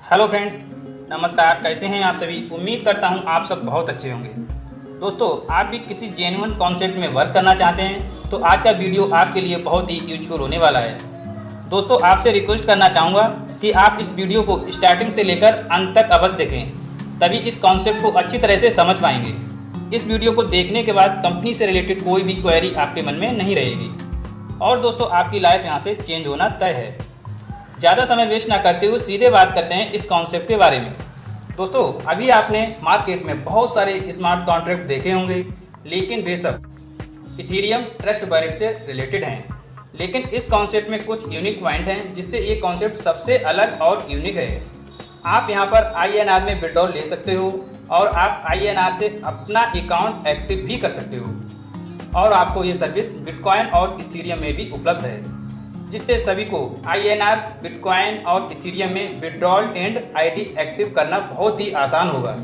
Hello friends, नमस्कार। कैसे हैं आप सभी? उम्मीद करता हूं आप सब बहुत अच्छे होंगे। दोस्तों, आप भी किसी जेन्युइन कॉन्सेप्ट में वर्क करना चाहते हैं तो आज का वीडियो आपके लिए बहुत ही यूजफुल होने वाला है। दोस्तों, आपसे रिक्वेस्ट करना चाहूँगा कि आप इस वीडियो को स्टार्टिंग से लेकर अंत तक अवश्य देखें, तभी इस कॉन्सेप्ट को अच्छी तरह से समझ पाएंगे। इस वीडियो को देखने के बाद कंपनी से रिलेटेड कोई भी क्वेरी आपके मन में नहीं रहेगी और दोस्तों आपकी लाइफ यहाँ से चेंज होना तय है। ज़्यादा समय वेस्ट ना करते हुए सीधे बात करते हैं इस कॉन्सेप्ट के बारे में। दोस्तों, अभी आपने मार्केट में बहुत सारे स्मार्ट कॉन्ट्रैक्ट देखे होंगे, लेकिन वे सब इथेरियम ट्रस्ट वॉलेट से रिलेटेड हैं। लेकिन इस कॉन्सेप्ट में कुछ यूनिक पॉइंट हैं जिससे ये कॉन्सेप्ट सबसे अलग और यूनिक है। आप यहाँ पर INR में विड्रॉल ले सकते हो और आप INR से अपना अकाउंट एक्टिव भी कर सकते हो और आपको ये सर्विस बिटकॉइन और इथेरियम में भी उपलब्ध है, जिससे सभी को INR, बिटकॉइन और इथेरियम में विड्रॉल एंड ID एक्टिव करना बहुत ही आसान होगा,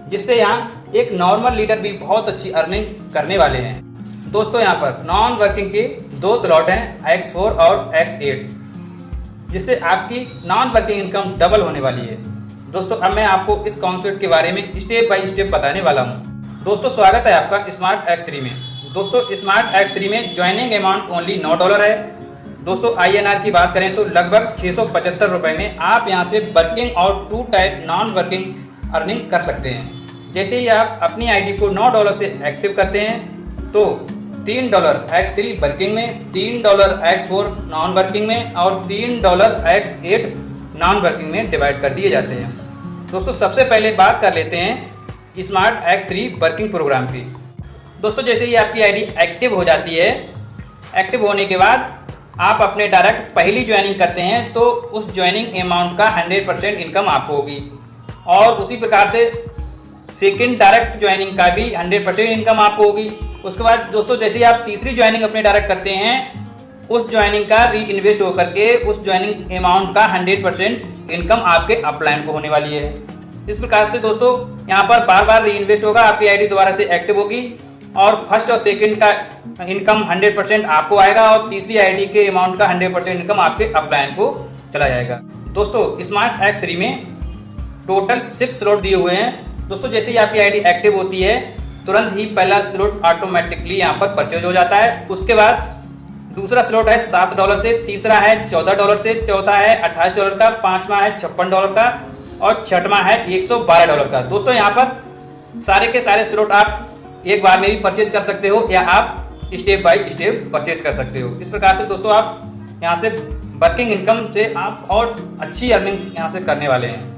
जिससे यहाँ एक नॉर्मल लीडर भी बहुत अच्छी अर्निंग करने वाले हैं। दोस्तों, यहाँ पर नॉन वर्किंग के 2 स्लॉट हैं, X4 और X8, जिससे आपकी नॉन वर्किंग इनकम डबल होने वाली है। दोस्तों, अब मैं आपको इस कॉन्सेप्ट के बारे में स्टेप बाय स्टेप बताने वाला हूँ। दोस्तों, स्वागत है आपका स्मार्ट X3 में। दोस्तों, स्मार्ट X3 में ज्वाइनिंग अमाउंट ओनली $9 है। दोस्तों, INR की बात करें तो लगभग 675 रुपये में आप यहां से वर्किंग और 2 टाइप नॉन वर्किंग अर्निंग कर सकते हैं। जैसे ही आप अपनी ID को $9 से एक्टिव करते हैं तो $3 X3 वर्किंग में, $3 X4 नॉन वर्किंग में और $3 X8 नॉन वर्किंग में डिवाइड कर दिए जाते हैं। दोस्तों, सबसे पहले बात कर लेते हैं स्मार्ट X3 वर्किंग प्रोग्राम की। दोस्तों, जैसे ही आपकी ID एक्टिव हो जाती है, एक्टिव होने के बाद आप अपने डायरेक्ट पहली ज्वाइनिंग करते हैं तो उस ज्वाइनिंग अमाउंट का 100% इनकम आपको होगी और उसी प्रकार से सेकंड डायरेक्ट ज्वाइनिंग का भी 100% इनकम आपको होगी। उसके बाद दोस्तों, जैसे ही आप तीसरी ज्वाइनिंग अपने डायरेक्ट करते हैं, उस ज्वाइनिंग का री इन्वेस्ट होकर के उस ज्वाइनिंग अमाउंट का 100% इनकम आपके अपलाइन को होने वाली है। इस प्रकार से दोस्तों यहाँ पर बार बार री इन्वेस्ट होगा, आपकी ID दोबारा से एक्टिव होगी और फर्स्ट और सेकंड का इनकम 100% आपको आएगा और तीसरी ID के अमाउंट का 100% इनकम आपके अपलाइन को चला जाएगा। दोस्तों, स्मार्ट X3 में टोटल 6 स्लॉट दिए हुए हैं। दोस्तों, जैसे ही आपकी ID एक्टिव होती है तुरंत ही पहला स्लॉट ऑटोमेटिकली यहाँ पर परचेज हो जाता है। उसके बाद दूसरा स्लॉट है $7 से, तीसरा है $14 से, चौथा है $28 का, पाँचवा है $56 का और छठवां है $112 का। दोस्तों, यहाँ पर सारे के सारे स्लॉट आप एक बार में भी परचेज कर सकते हो या आप स्टेप बाय स्टेप परचेज कर सकते हो। इस प्रकार से दोस्तों आप यहाँ से वर्किंग इनकम से आप बहुत अच्छी अर्निंग यहाँ से करने वाले हैं।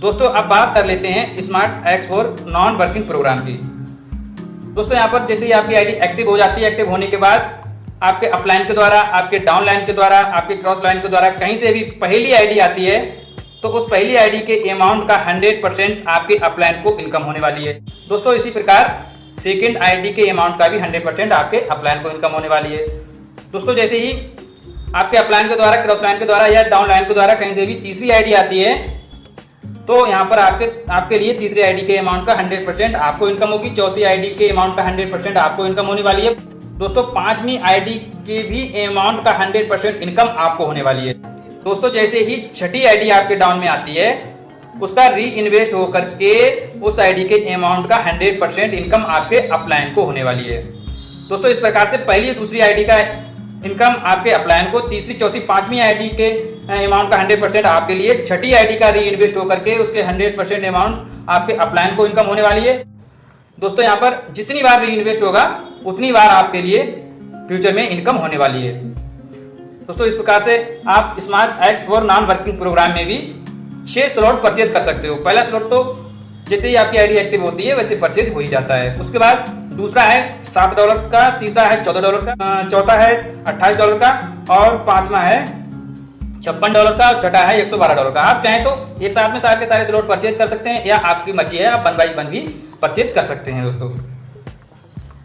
दोस्तों, अब बात कर लेते हैं smart X4 non working programme की। दोस्तों, यहाँ पर जैसे ही आपकी ID एक्टिव हो जाती है, एक्टिव होने के बाद आपके अपलाइन के द्वारा, आपके डाउन लाइन के द्वारा, आपके क्रॉस लाइन के द्वारा कहीं से भी पहली ID आती है तो उस पहली ID के अमाउंट का 100% आपके अपलाइन को इनकम होने वाली है। दोस्तों, इसी प्रकार सेकंड ID के अमाउंट का भी 100% आपके अपलाइन को इनकम होने वाली है। दोस्तों, जैसे ही आपके अपलाइन के द्वारा, क्रॉस लाइन के द्वारा या डाउन लाइन के द्वारा कहीं से भी तीसरी ID आती है तो यहाँ पर आपके लिए तीसरी ID के अमाउंट का 100% आपको इनकम होगी, चौथी ID के अमाउंट का 100% आपको इनकम होने वाली है। दोस्तों, पांचवी ID के भी अमाउंट का 100% इनकम आपको होने वाली है। दोस्तों, जैसे ही छठी ID आपके डाउन में आती है उसका री इन्वेस्ट होकर के उस ID के अमाउंट का 100% इनकम आपके अपलाइन को होने वाली है। दोस्तों, इस प्रकार से पहली दूसरी ID का इनकम आपके अपलाइन को, तीसरी चौथी पांचवी ID के अमाउंट का 100% आपके लिए, छठी ID का री इन्वेस्ट होकर के उसके 100% अमाउंट आपके अपलाइन को इनकम होने वाली है। दोस्तों, यहाँ पर जितनी बार री इन्वेस्ट होगा उतनी बार आपके लिए फ्यूचर में इनकम होने वाली है। दोस्तों, इस प्रकार से आप smart X4 non working programme में भी 6 स्लॉट परचेज कर सकते हो। पहला स्लॉट तो जैसे ही आपकी ID एक्टिव होती है वैसे परचेज हो ही जाता है। उसके बाद दूसरा है $7 का, तीसरा है $14 का, चौथा है $28 का और पांचवा है $56 का और छठा है $112 का। आप चाहें तो एक साथ में सारे के सारे स्लॉट परचेज कर सकते हैं या आपकी मर्जी है, आप 1 बाई 1 भी परचेज कर सकते हैं।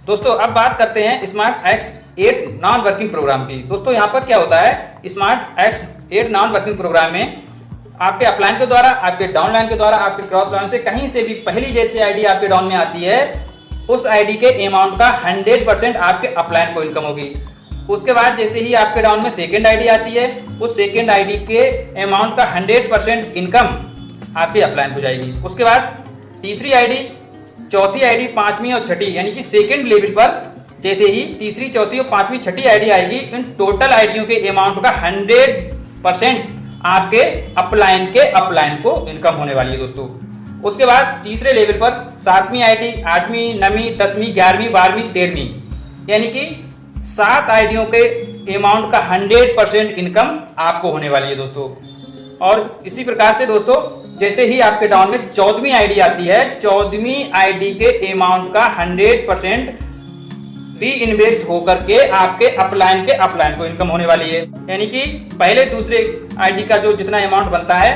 दोस्तों, अब बात करते हैं smart X8 non working programme की। दोस्तों, यहाँ पर क्या होता है, smart X8 non working programme में आपके अपलाइन के द्वारा, आपके डाउन लाइन के द्वारा, आपके क्रॉस लाइन से कहीं से भी पहली जैसे ID आपके डाउन में आती है उस ID के अमाउंट का 100% आपके अपलाइन को इनकम होगी। उसके बाद जैसे ही आपके डाउन में सेकेंड आईडी आती है, उस सेकेंड आईडी के अमाउंट का 100% इनकम आपके अपलाइन हो जाएगी। उसके बाद तीसरी आईडी, चौथी आईडी, पांचवी और छठी, यानी कि सेकेंड लेवल पर जैसे ही तीसरी, चौथी और पांचवी, छठी आईडी आएगी, इन टोटल आईडियों के अमाउंट का 100% आपके अपलाइन के अपलाइन को इनकम होने वाली है दोस्तों। उसके बाद तीसरे लेवल पर सातवीं आईडी, 8वीं, 9वीं, 10वीं, 11वीं, 12वीं, 13वीं, यानी कि 7 आईडियों के अमाउंट का 100% इनकम आपको होने वाली है दोस्तों। और इसी प्रकार से दोस्तों जैसे ही आपके डाउन में 14वीं आईडी आती है, 14वीं आईडी के अमाउंट का 100% री इन्वेस्ट होकर के आपके अपलाइन के अपलाइन को इनकम होने वाली है। यानी कि पहले दूसरे आईडी का जो जितना अमाउंट बनता है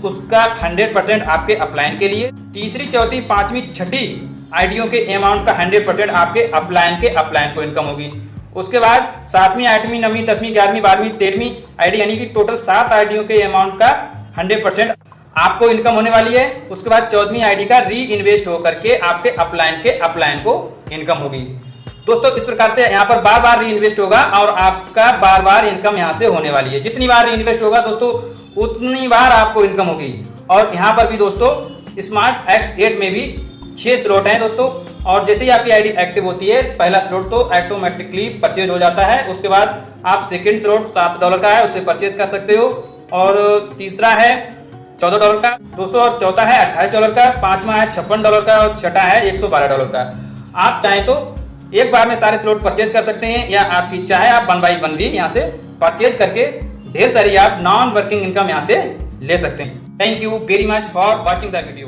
उसका 100% आपके अपलाइन के लिए, तीसरी, चौथी, पांचवी, छठी आईडियों के अमाउंट का 100% आपके अपलाइन के अपलाइन को इनकम होगी। उसके बाद 7वीं, 8वीं, 9वीं, 10वीं, 11वीं, 12वीं, 13वीं आईडी, यानी कि टोटल 7 आईडियों के अमाउंट का 100% आपको इनकम होने वाली है। उसके बाद 14वीं आईडी का री इन्वेस्ट होकर के आपके अपलाइन के अपलाइन को इनकम होगी। दोस्तों इस प्रकार से यहाँ पर बार बार री इन्वेस्ट होगा और आपका बार बार इनकम यहाँ से होने वाली है। जितनी बार री इन्वेस्ट होगा दोस्तों उतनी बार आपको इनकम होगी। और यहाँ पर भी दोस्तों स्मार्ट X8 में भी 6 स्लॉट हैं दोस्तों। और जैसे ही आपकी आईडी एक्टिव होती है, पहला स्लॉट तो ऑटोमेटिकली परचेज हो जाता है। उसके बाद आप सेकेंड स्लॉट $7 का है, उससे परचेज कर सकते हो। और तीसरा है $14 का दोस्तों, और चौथा है $28 का, पांचवा है $56 का, और छठा है $112 का। आप चाहें तो एक बार में सारे स्लॉट परचेज कर सकते हैं, या आपकी इच्छा है आप 1 by 1 भी यहाँ से परचेज करके ढेर सारी आप नॉन वर्किंग इनकम यहाँ से ले सकते हैं। Thank you very much for watching the video.